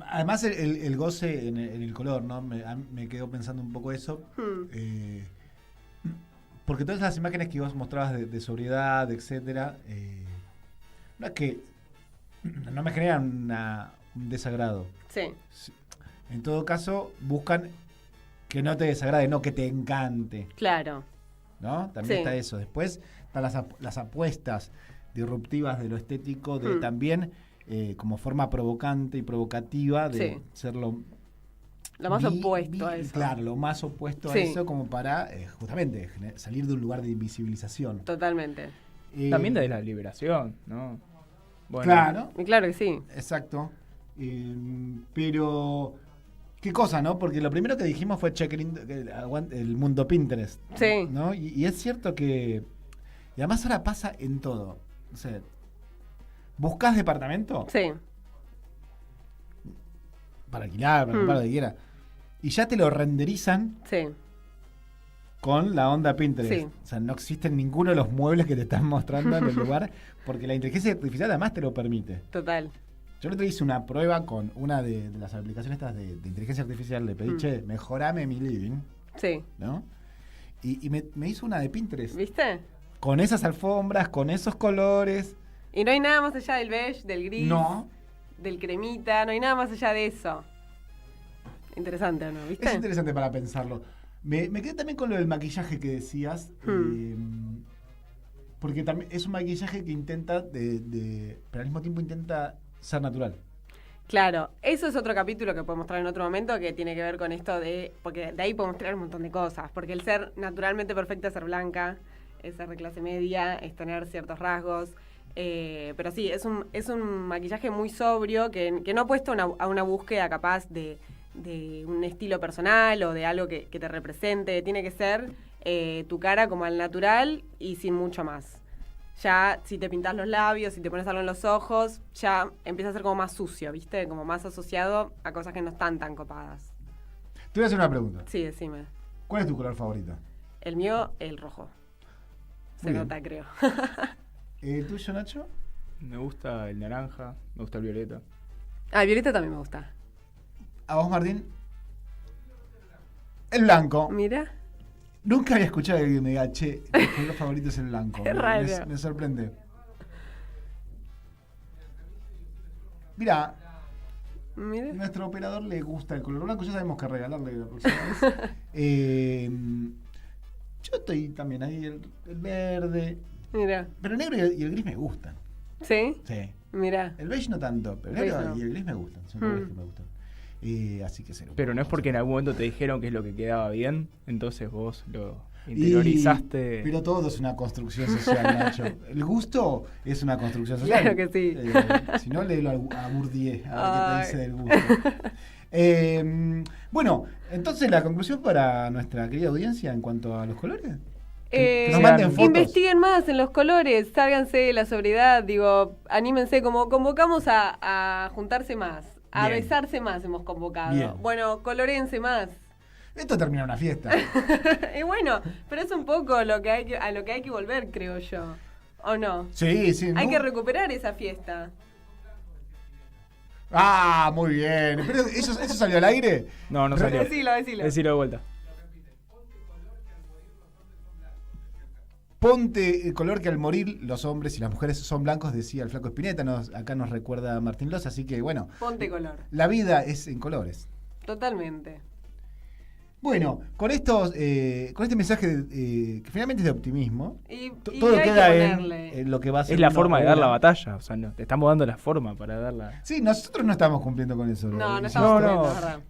Además el goce en el color, ¿no? Me quedo pensando un poco eso. Porque todas las imágenes que vos mostrabas de sobriedad, etcétera, no es que no me generan un desagrado. Sí. En todo caso, buscan que no te desagrade, no que te encante. Claro. ¿No? También está eso. Después están las apuestas disruptivas de lo estético, de también como forma provocante y provocativa de ser lo más opuesto a eso. Claro, lo más opuesto a eso, como para justamente salir de un lugar de invisibilización. Totalmente. También de la liberación, ¿no? Bueno, claro. Claro que sí. Exacto. Pero, ¿qué cosa, no? Porque lo primero que dijimos fue check el mundo Pinterest. Sí. ¿No? Y es cierto que... Y además ahora pasa en todo. O sea, ¿buscás departamento? Sí. Para alquilar, para comprar lo que quiera. Y ya te lo renderizan. Sí. Con la onda Pinterest. Sí. O sea, no existen ninguno de los muebles que te están mostrando en el lugar, porque la inteligencia artificial además te lo permite. Total. Yo el otro día hice una prueba con una de las aplicaciones estas de inteligencia artificial. Le pedí, che, mejorame mi living. Sí. ¿No? Y me hizo una de Pinterest. ¿Viste? Con esas alfombras, con esos colores. Y no hay nada más allá del beige, del gris, No. del cremita, no hay nada más allá de eso. Interesante, ¿o no? ¿Viste? Es interesante para pensarlo. Me quedé también con lo del maquillaje que decías. Porque también es un maquillaje que intenta, pero al mismo tiempo intenta ser natural. Claro, eso es otro capítulo que podemos traer en otro momento que tiene que ver con esto porque de ahí podemos traer un montón de cosas, porque el ser naturalmente perfecta es ser blanca, es ser de clase media, es tener ciertos rasgos, pero sí, es un maquillaje muy sobrio que no apuesta a una búsqueda capaz de un estilo personal o de algo que te represente, tiene que ser tu cara como al natural y sin mucho más. Ya si te pintas los labios, si te pones algo en los ojos, ya empieza a ser como más sucio, ¿viste? Como más asociado a cosas que no están tan copadas. Te voy a hacer una pregunta. Sí, decime. ¿Cuál es tu color favorito? El mío, el rojo. Se nota, creo. ¿El tuyo, Nacho? Me gusta el naranja, me gusta el violeta. Ah, el violeta también me gusta. ¿A vos, Martín? El blanco. Mira. Nunca había escuchado que alguien me diga, che, mi color favorito es el blanco. Qué raro. Me sorprende. Mira, Mira. a nuestro operador le gusta el color blanco. Ya sabemos qué regalarle la próxima vez. Yo estoy también ahí, el verde. Mira. Pero el negro y el gris me gustan. ¿Sí? Sí. Mira. El beige no tanto, pero el Beige negro no. y el gris me gustan. Son colores que me gustan. Así que cero. Pero no es porque en algún momento te dijeron que es lo que quedaba bien, entonces vos lo interiorizaste. Pero todo es una construcción social, Nacho. El gusto es una construcción social. Claro que sí. Si no, léelo a Bourdieu, a ver qué te dice del gusto. Bueno, entonces la conclusión para nuestra querida audiencia en cuanto a los colores. Que nos manden fotos. Investiguen más en los colores, sálganse de la sobriedad, digo, anímense, como convocamos a juntarse más, a Bien. besarse más hemos convocado. Bien. Bueno, colorense más. Esto termina una fiesta. Y bueno, pero es un poco a lo que hay que volver, creo yo. ¿O no? Sí, sí. Hay ¿no? que recuperar esa fiesta. Ah, muy bien. ¿Pero eso salió al aire? No salió. Decilo. Decilo de vuelta. Ponte el color que al morir los hombres y las mujeres son blancos, decía el Flaco Spinetta. Acá nos recuerda Martín Loza, así que bueno. Ponte color. La vida es en colores. Totalmente. Bueno, con este mensaje que finalmente es de optimismo, Y todo hay que queda ponerle. en lo que va a ser. Es la una forma de dar la obra. batalla, o sea, no, te estamos dando la forma para darla. Sí, nosotros no estamos cumpliendo con eso. No ¿no? estamos No, cumpliendo, es verdad.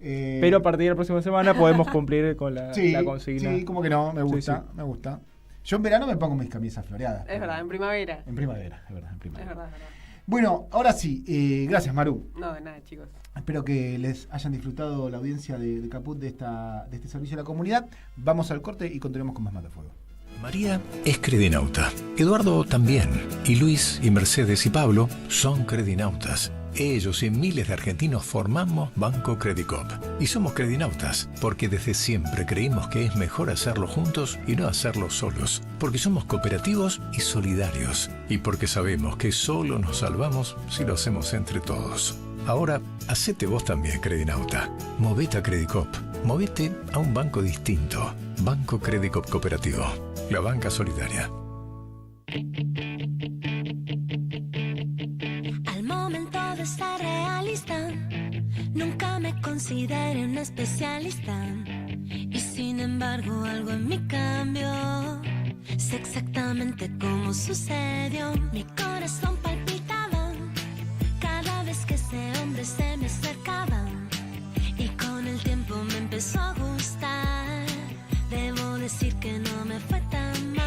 Pero a partir de la próxima semana podemos cumplir con la consigna. Sí, como que no, me gusta, Sí. me gusta. Yo en verano me pongo mis camisas floreadas. Es verdad, en primavera. En primavera, es verdad, en primavera. Es verdad. Bueno, ahora sí, gracias Maru. No, de nada, chicos. Espero que les hayan disfrutado la audiencia de Caput de este servicio a la comunidad. Vamos al corte y continuamos con más Matafuego. María es credinauta, Eduardo también, y Luis y Mercedes y Pablo son credinautas. Ellos y miles de argentinos formamos Banco Credicop. Y somos credinautas porque desde siempre creímos que es mejor hacerlo juntos y no hacerlo solos. Porque somos cooperativos y solidarios. Y porque sabemos que solo nos salvamos si lo hacemos entre todos. Ahora, hacete vos también, credinauta. Movete a Credicop. Movete a un banco distinto. Banco Credicop Cooperativo. La banca solidaria. Al momento de ser realista, nunca me consideré un especialista. Y sin embargo algo en mí cambió. Sé exactamente cómo sucedió. Mi corazón palpitaba cada vez que ese hombre se me acercaba. Y con el tiempo me empezó a gustar. Debo decir que no me fue tan mal.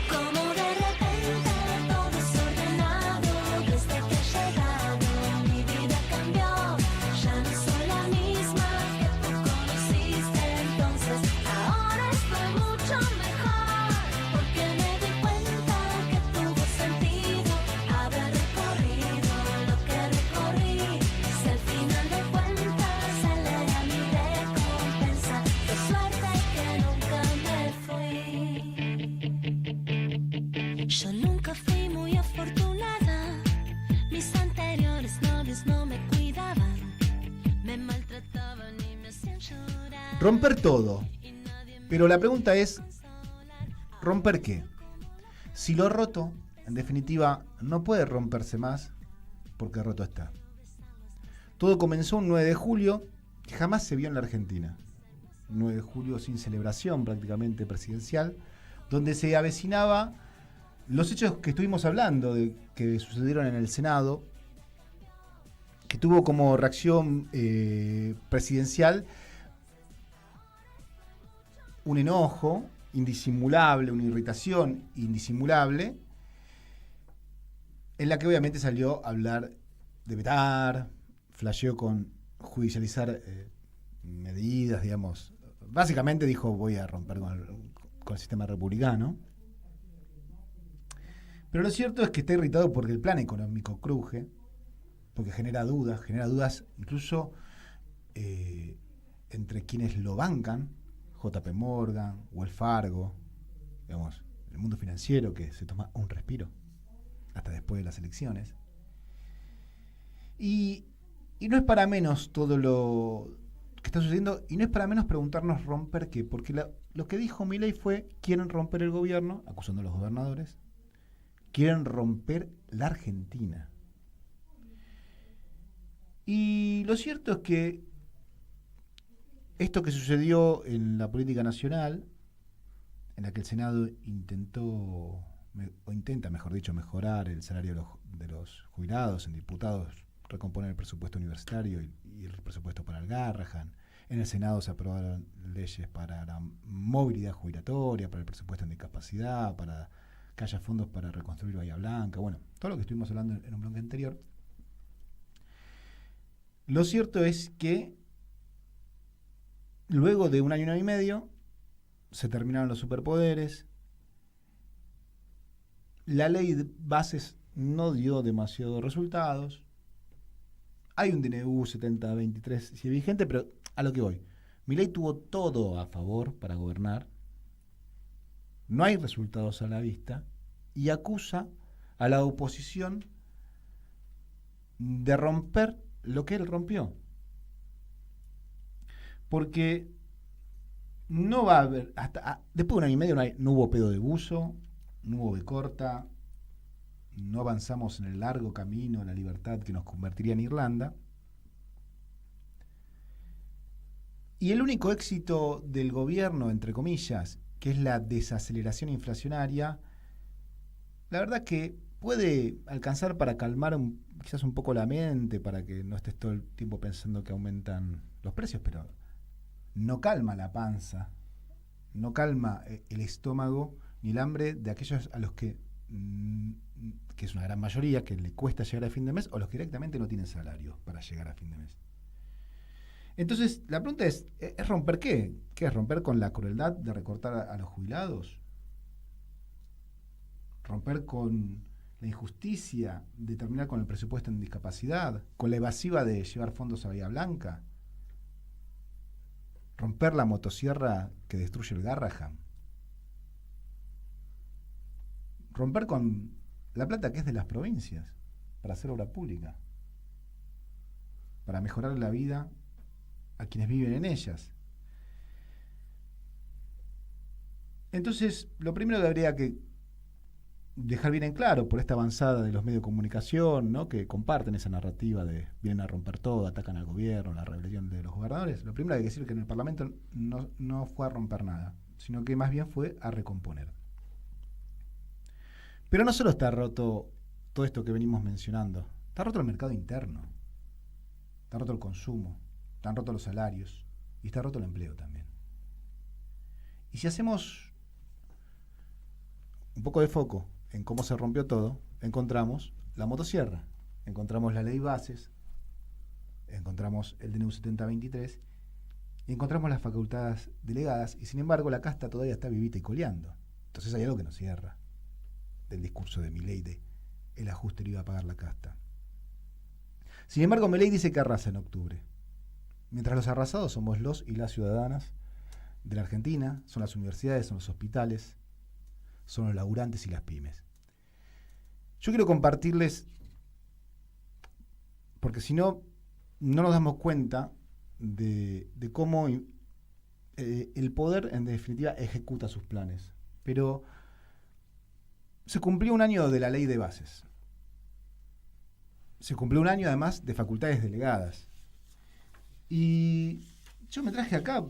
Como de repente todo desordenado. Desde que he llegado mi vida cambió. Ya no soy la misma que tú conociste entonces. Ahora estoy mucho mejor. Porque me di cuenta que tuvo sentido haber recorrido lo que recorrí. Si al final de cuentas Romper todo. Pero la pregunta es, ¿romper qué? Si lo roto, en definitiva, no puede romperse más porque roto está. Todo comenzó un 9 de julio que jamás se vio en la Argentina. 9 de julio sin celebración prácticamente presidencial, donde se avecinaba los hechos que estuvimos hablando, que sucedieron en el Senado, que tuvo como reacción presidencial un enojo indisimulable, una irritación indisimulable, en la que obviamente salió a hablar de vetar, flasheó con judicializar medidas, digamos. Básicamente dijo, voy a romper con el sistema republicano. Pero lo cierto es que está irritado porque el plan económico cruje, porque genera dudas incluso entre quienes lo bancan, JP Morgan, Wells Fargo, digamos, el mundo financiero que se toma un respiro hasta después de las elecciones. Y no es para menos todo lo que está sucediendo, y no es para menos preguntarnos romper qué, porque lo que dijo Milei fue, quieren romper el gobierno, acusando a los gobernadores, quieren romper la Argentina. Y lo cierto es que esto que sucedió en la política nacional, en la que el Senado intenta, mejor dicho, mejorar el salario de los jubilados, en diputados recomponer el presupuesto universitario y el presupuesto para el Garrahan. En el Senado se aprobaron leyes para la movilidad jubilatoria, para el presupuesto en discapacidad, para que haya fondos para reconstruir Bahía Blanca, bueno, todo lo que estuvimos hablando en un bloque anterior. Lo cierto es que luego de un año y medio se terminaron los superpoderes, la ley de bases no dio demasiados resultados, hay un DNU 7023 sí vigente, pero a lo que voy, Milei tuvo todo a favor para gobernar, no hay resultados a la vista, y acusa a la oposición de romper lo que él rompió. Porque no va a haber, después de un año y medio no hubo pedo de buzo, no hubo B corta, no avanzamos en el largo camino a la libertad que nos convertiría en Irlanda. Y el único éxito del gobierno, entre comillas, que es la desaceleración inflacionaria, la verdad que puede alcanzar para calmar quizás un poco la mente, para que no estés todo el tiempo pensando que aumentan los precios, pero no calma la panza, no calma el estómago ni el hambre de aquellos a los que es una gran mayoría, que le cuesta llegar a fin de mes, o los que directamente no tienen salario para llegar a fin de mes. Entonces, la pregunta es romper qué? ¿Qué es romper con la crueldad de recortar a los jubilados? ¿Romper con la injusticia de terminar con el presupuesto en discapacidad? ¿Con la evasiva de llevar fondos a Bahía Blanca? ¿Romper la motosierra que destruye el Garrahan? ¿Romper con la plata que es de las provincias para hacer obra pública? Para mejorar la vida a quienes viven en ellas. Entonces, lo primero que habría que dejar bien en claro por esta avanzada de los medios de comunicación, ¿no?, que comparten esa narrativa de vienen a romper todo, atacan al gobierno, la rebelión de los gobernadores, lo primero que hay que decir que en el Parlamento no fue a romper nada, sino que más bien fue a recomponer. Pero no solo está roto todo esto que venimos mencionando, está roto el mercado interno, está roto el consumo, están rotos los salarios y está roto el empleo también. Y si hacemos un poco de foco en cómo se rompió todo, encontramos la motosierra, encontramos la ley bases, encontramos el DNU 7023 y encontramos las facultades delegadas, y sin embargo la casta todavía está vivita y coleando. Entonces hay algo que nos cierra del discurso de Milei de el ajuste lo iba a pagar la casta. Sin embargo, Milei dice que arrasa en octubre, mientras los arrasados somos los y las ciudadanas de la Argentina, son las universidades, son los hospitales, son los laburantes y las pymes. Yo quiero compartirles, porque si no, no nos damos cuenta de cómo el poder, en definitiva, ejecuta sus planes. Pero se cumplió un año de la ley de bases. Se cumplió un año, además, de facultades delegadas. Y yo me traje acá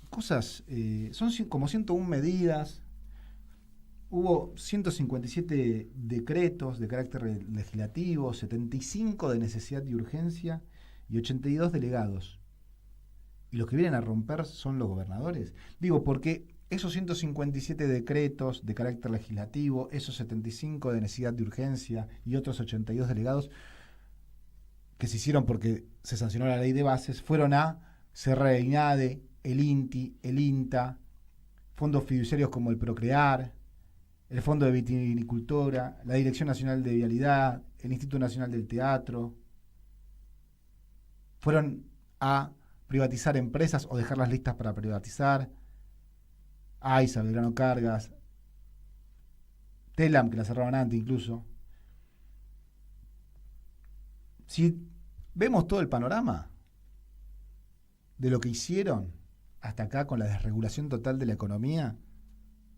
cosas, son como 101 medidas. Hubo 157 decretos de carácter legislativo, 75 de necesidad y urgencia y 82 delegados. Y los que vienen a romper son los gobernadores. Digo, porque esos 157 decretos de carácter legislativo, esos 75 de necesidad de urgencia y otros 82 delegados que se hicieron porque se sancionó la ley de bases, fueron a CRE, INADE, el INTI, el INTA, fondos fiduciarios como el Procrear, el Fondo de Vitivinicultura, la Dirección Nacional de Vialidad, el Instituto Nacional del Teatro. Fueron a privatizar empresas o dejarlas listas para privatizar. AISA, Belgrano Cargas, Telam, que la cerraban antes incluso. Si vemos todo el panorama de lo que hicieron hasta acá con la desregulación total de la economía,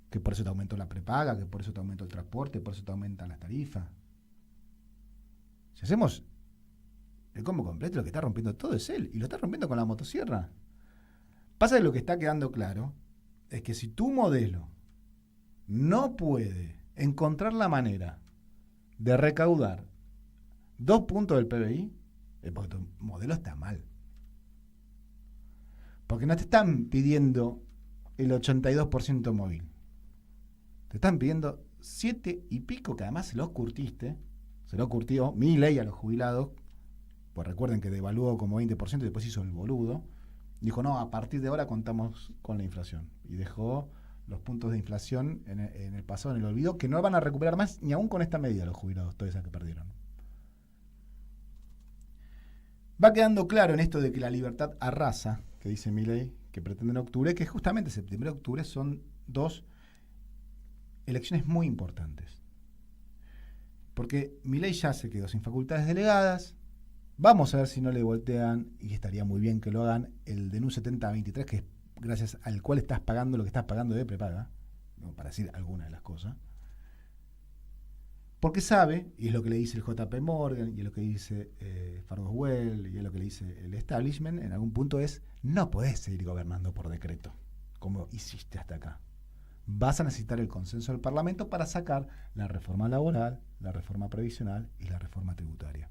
que por eso te aumentó la prepaga, que por eso te aumentó el transporte, por eso te aumentan las tarifas. Si hacemos el combo completo, lo que está rompiendo todo es él, y lo está rompiendo con la motosierra. Pasa que lo que está quedando claro es que si tu modelo no puede encontrar la manera de recaudar 2 puntos del PBI, es porque tu modelo está mal. Porque no te están pidiendo el 82% móvil. Te están pidiendo 7 y pico, que además se los curtiste. Se lo curtió Milei a los jubilados. Pues recuerden que devaluó como 20% y después hizo el boludo. Dijo, no, a partir de ahora contamos con la inflación. Y dejó los puntos de inflación en el pasado, en el olvido, que no van a recuperar más ni aún con esta medida los jubilados, todas esas que perdieron. Va quedando claro en esto de que la libertad arrasa, que dice Milei, que pretende en octubre, que justamente septiembre y octubre son 2 elecciones muy importantes. Porque Milei ya se quedó sin facultades delegadas. Vamos a ver si no le voltean, y estaría muy bien que lo hagan, el DNU 7023, que es gracias al cual estás pagando lo que estás pagando de prepaga, ¿no? Para decir alguna de las cosas. Porque sabe, y es lo que le dice el JP Morgan, y es lo que dice Fargo Well, y es lo que le dice el establishment, en algún punto es, no podés seguir gobernando por decreto, como hiciste hasta acá. Vas a necesitar el consenso del Parlamento para sacar la reforma laboral, la reforma previsional y la reforma tributaria.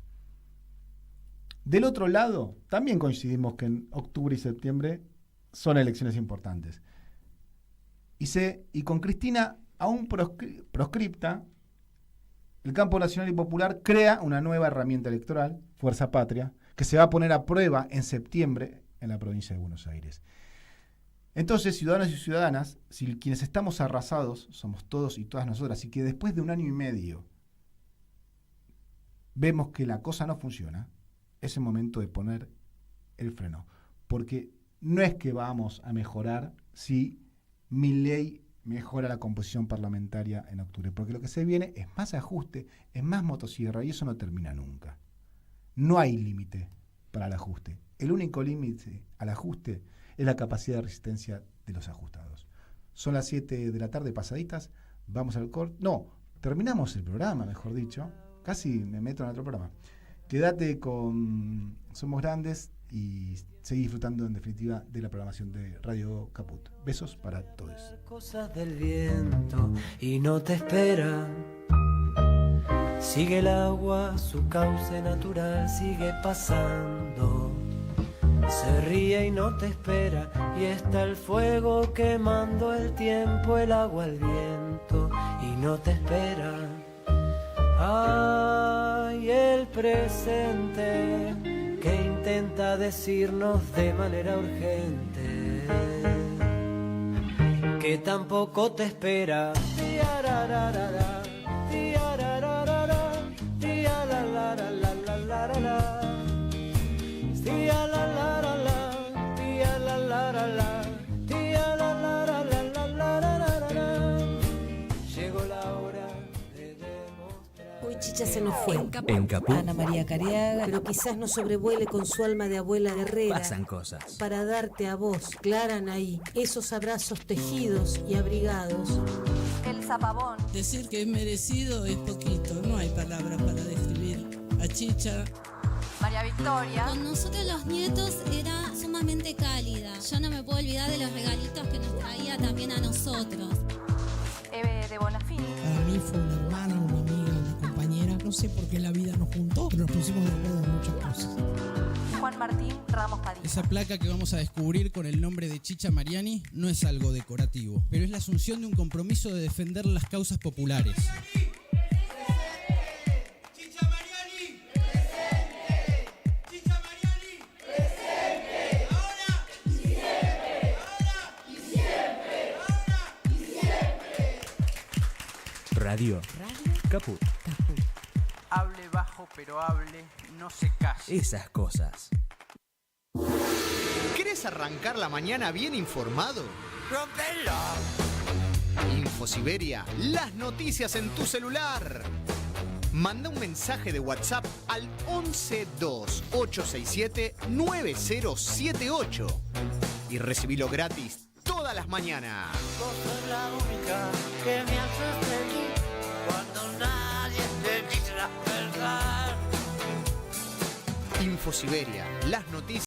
Del otro lado, también coincidimos que en octubre y septiembre son elecciones importantes. Y con Cristina aún proscripta, el campo nacional y popular crea una nueva herramienta electoral, Fuerza Patria, que se va a poner a prueba en septiembre en la provincia de Buenos Aires. Entonces, ciudadanos y ciudadanas, si quienes estamos arrasados somos todos y todas nosotras, y que después de 1 año y medio vemos que la cosa no funciona, es el momento de poner el freno. Porque no es que vamos a mejorar si Milei mejora la composición parlamentaria en octubre, porque lo que se viene es más ajuste, es más motosierra, y eso no termina nunca. No hay límite para el ajuste. El único límite al ajuste es la capacidad de resistencia de los ajustados. Son las 7 de la tarde pasaditas, vamos al corte. No, terminamos el programa, mejor dicho. Casi me meto en otro programa. Quédate con Somos Grandes y seguí disfrutando en definitiva de la programación de Radio Caput. Besos para todos. Cosas del viento y no te espera. Sigue el agua, su cauce natural sigue pasando. Se ríe y no te espera, y está el fuego quemando el tiempo, el agua, el viento y no te espera. Ay, el presente que intenta decirnos de manera urgente que tampoco te espera. Tiarararara, tiarararara, tiarararara, tiarararara, tiarararara, tiarararara. Llegó la hora de demostrar. ya se nos fue. En Caput Ana María Cariaga, pero quizás no sobrevuele con su alma de abuela guerrera. pasan cosas. Para darte a vos, Clara Anaí, esos abrazos tejidos y abrigados. El zapabón. Decir que es merecido es poquito, no hay palabras para describir a Chicha. María Victoria. Con nosotros los nietos era sumamente cálida. Yo no me puedo olvidar de los regalitos que nos traía también a nosotros. Eve de Bonafini. Para mí fue una hermana, una amiga, una compañera. No sé por qué la vida nos juntó, pero nos pusimos de acuerdo en muchas cosas. Juan Martín Ramos Padilla. Esa placa que vamos a descubrir con el nombre de Chicha Mariani no es algo decorativo, pero es la asunción de un compromiso de defender las causas populares. Radio Caput. Hable bajo, pero hable, no se calle. Esas cosas. ¿Querés arrancar la mañana bien informado? ¡Rompelo! Infosiberia, las noticias en tu celular. Manda un mensaje de WhatsApp al 1128679078 y recibilo gratis todas las mañanas. Vos sos la única que me hace feliz cuando nadie te dice la verdad. Infosiberia, las noticias